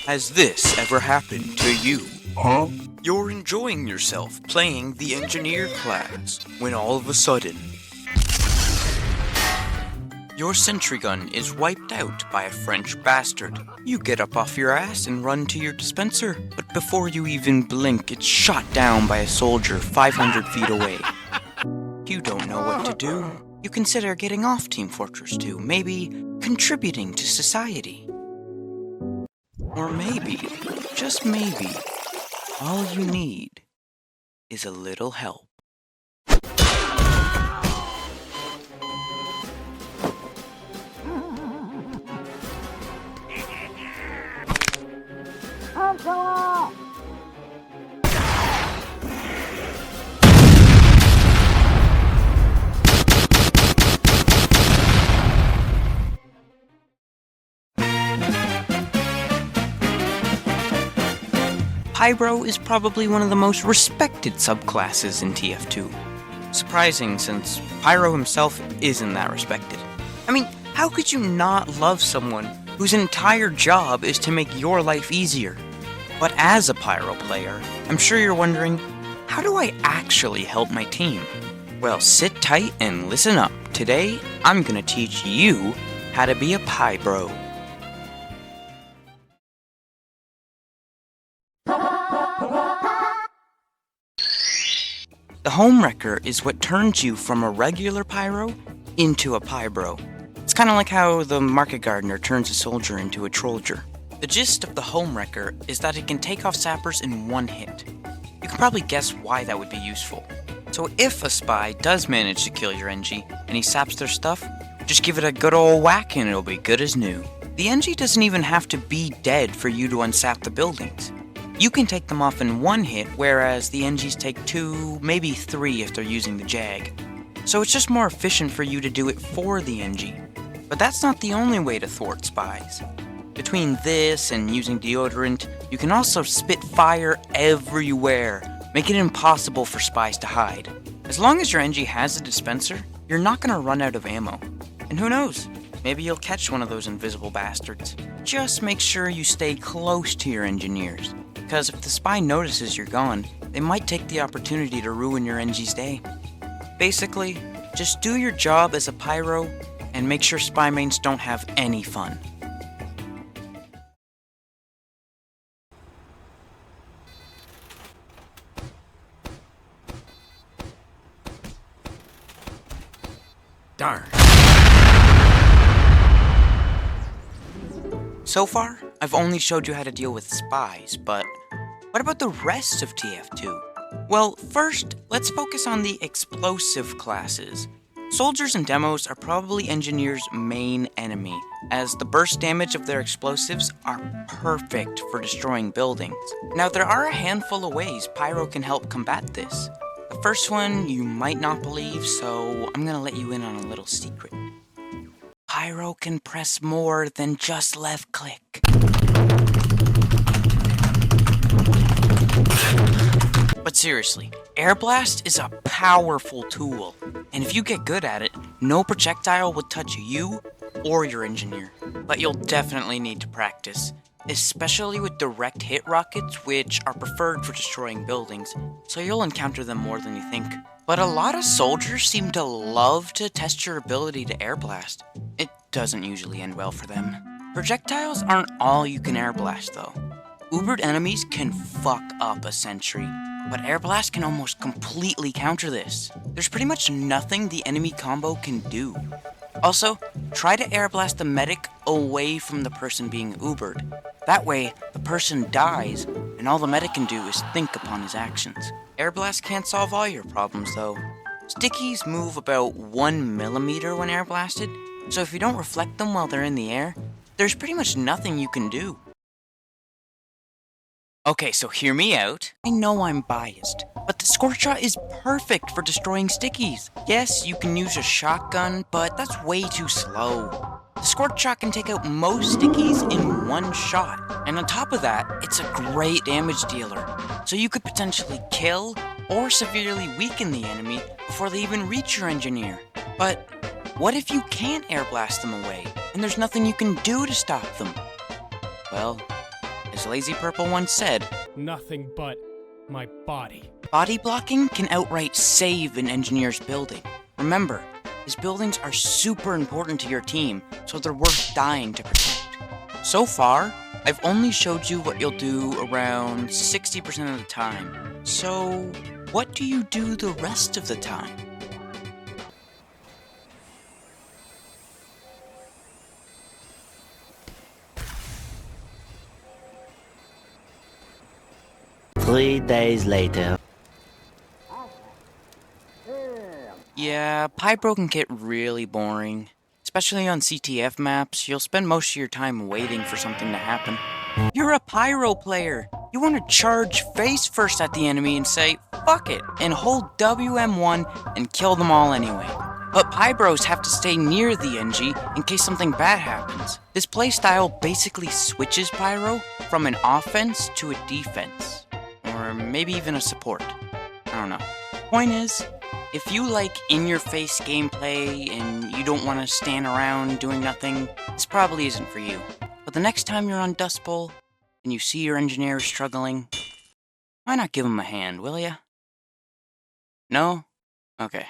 Has this ever happened to you? Huh? You're enjoying yourself playing the engineer class when all of a sudden your sentry gun is wiped out by a French bastard. You get up off your ass and run to your dispenser, but before you even blink, it's shot down by a soldier 500 feet away. You don't know what to do. You consider getting off Team Fortress 2, maybe contributing to society. Or maybe, just maybe, all you need is a little help. Pybro is probably one of the most respected subclasses in TF2. Surprising, since Pyro himself isn't that respected. I mean, how could you not love someone whose entire job is to make your life easier? But as a Pyro player, I'm sure you're wondering, how do I actually help my team? Well, sit tight and listen up. Today, I'm gonna teach you how to be a Pybro. The Homewrecker is what turns you from a regular Pyro into a Pybro. It's kind of like how the Market Gardener turns a soldier into a Trolldier. The gist of the Homewrecker is that it can take off sappers in one hit. You can probably guess why that would be useful. So if a spy does manage to kill your NG and he saps their stuff, just give it a good old whack and it'll be good as new. The NG doesn't even have to be dead for you to unsap the buildings. You can take them off in one hit, whereas the NGs take 2, maybe 3 if they're using the Jag. So it's just more efficient for you to do it for the NG. But that's not the only way to thwart spies. Between this and using deodorant, you can also spit fire everywhere, making it impossible for spies to hide. As long as your NG has a dispenser, you're not going to run out of ammo. And who knows, maybe you'll catch one of those invisible bastards. Just make sure you stay close to your engineers, because if the spy notices you're gone, they might take the opportunity to ruin your NG's day. Basically, just do your job as a Pyro and make sure spy mains don't have any fun. Darn. So far, I've only showed you how to deal with spies, but what about the rest of TF2? Well, first, let's focus on the explosive classes. Soldiers and demos are probably engineers' main enemy, as the burst damage of their explosives are perfect for destroying buildings. Now, there are a handful of ways Pyro can help combat this. The first one you might not believe, so I'm gonna let you in on a little secret. Pyro can press more than just left click. But seriously, Air Blast is a powerful tool, and if you get good at it, no projectile will touch you or your engineer. But you'll definitely need to practice, especially with direct hit rockets, which are preferred for destroying buildings, so you'll encounter them more than you think. But a lot of soldiers seem to love to test your ability to air blast. It doesn't usually end well for them. Projectiles aren't all you can air blast though. Ubered enemies can fuck up a sentry, but air blast can almost completely counter this. There's pretty much nothing the enemy combo can do. Also, try to air blast the medic away from the person being Ubered. That way, the person dies, and all the medic can do is think upon his actions. Air blast can't solve all your problems though. Stickies move about 1 millimeter when air blasted, so if you don't reflect them while they're in the air, there's pretty much nothing you can do. Okay, so hear me out. I know I'm biased, but the Scorch Shot is perfect for destroying stickies. Yes, you can use a shotgun, but that's way too slow. The Scorch Shot can take out most stickies in one shot, and on top of that, it's a great damage dealer, so you could potentially kill or severely weaken the enemy before they even reach your engineer. But what if you can't air blast them away, and there's nothing you can do to stop them? Well, As Lazy Purple once said, Nothing but my body. body blocking can outright save an engineer's building. Remember, his buildings are super important to your team, so they're worth dying to protect. So far, I've only showed you what you'll do around 60% of the time. So, what do you do the rest of the time? Three days later. Yeah, Pybro can get really boring. Especially on CTF maps, you'll spend most of your time waiting for something to happen. You're a Pyro player! You want to charge face first at the enemy and say, fuck it, and hold WM1 and kill them all anyway. But Pybros have to stay near the NG in case something bad happens. This playstyle basically switches Pyro from an offense to a defense. Or maybe even a support. I don't know. Point is, if you like in-your-face gameplay and you don't want to stand around doing nothing, this probably isn't for you. But the next time you're on Dust Bowl and you see your engineer struggling, why not give him a hand, will ya? No? Okay.